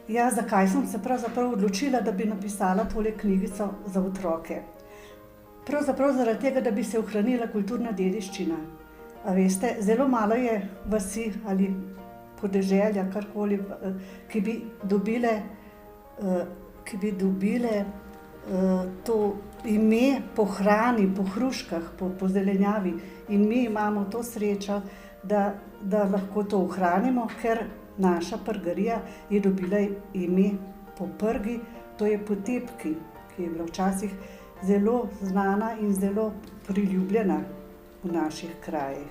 Ja, zakaj sem se pravzaprav odločila, da bi napisala tole knjigico za otroke? Pravzaprav zaradi tega, da bi se ohranila kulturna dediščina. A veste, zelo malo je vasi ali podeželja, karkoli, ki bi dobile to ime po hrani, po hruškah, po zelenjavi. In mi imamo to srečo, da lahko to ohranimo, ker naša prgarija je dobila ime po prgi, to je po tepki, ki je bila včasih zelo znana in zelo priljubljena v naših krajih.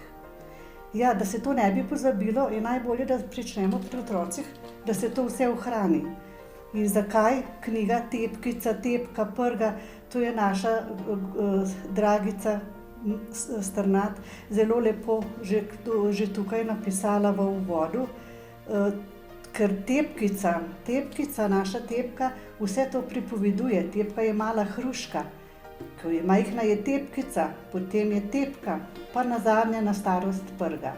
Ja, da se to ne bi pozabilo, je najbolje, da pričnemo pri otrocih, da se to vse ohrani. In zakaj knjiga Tepkica, tepka, prga, to je naša Dragica Strnad zelo lepo že tukaj napisala v uvodu, ker tepkica, naša tepka, vse to pripoveduje. Tepka je mala hruška, ko je majhna, je tepkica, potem je tepka, pa nazadnje na starost prga.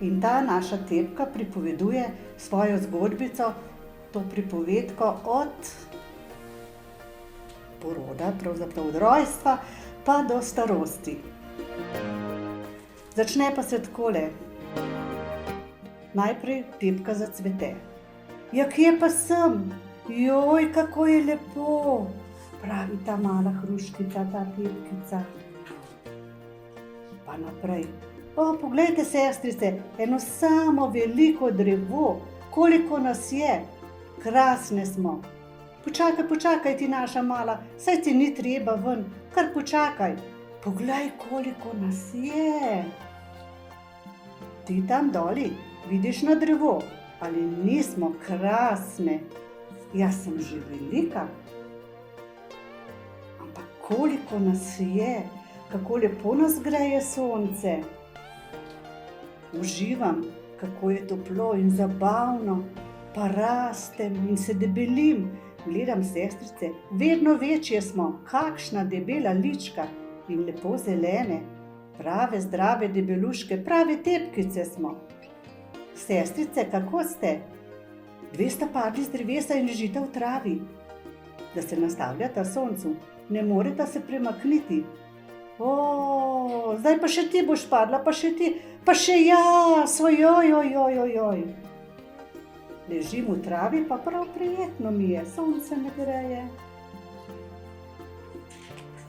In ta naša tepka pripoveduje svojo zgodbico, to pripovedko od poroda, pravzaprav od rojstva, pa do starosti. Začne pa se takole. Najprej tepka zacvete. Ja, kje pa sem? Joj, kako je lepo, pravi ta mala hruškica, ta tepkica. Pa naprej. O, poglejte, sestrice, eno samo veliko drevo, koliko nas je. Krasne smo. Počakaj ti, naša mala, saj ti ni treba ven, kar počakaj. Poglej, koliko nas je. Ti tam doli, vidiš na drevo, ali nismo krasne? Jaz sem že velika. Ampak koliko nas je, kako lepo nas greje sonce. Uživam, kako je toplo in zabavno, pa rastem in se debelim. Gledam sestrice, vedno večje smo, kakšna debela lička in lepo zelene, prave zdrave debeluške, prave tepkice smo. Sestrice, kako ste? Dve sta padli z drevesa in ležita v travi, da se nastavljata soncu, ne moreta se premakniti. O, zdaj pa še ti boš padla, pa še ti, pa še jaz, ojoj. Ležim v travi, pa prav prijetno mi je, sonce me greje.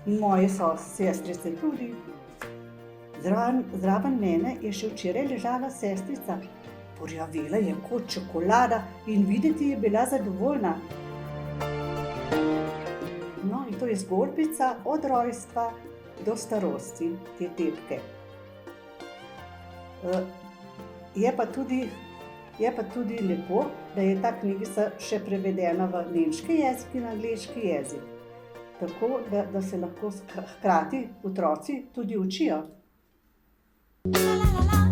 In moje sestrice tudi. Zraven mene je še včeraj ležala sestrica. Porjavela je kot čokolada in videti je bila zadovoljna. No, in to je zgodbica od rojstva do starosti te tepke. Je pa tudi lepo, da je ta knjigica še prevedena v nemški jezik in angleški jezik. Tako, da se lahko hkrati otroci tudi učijo. La, la, la, la.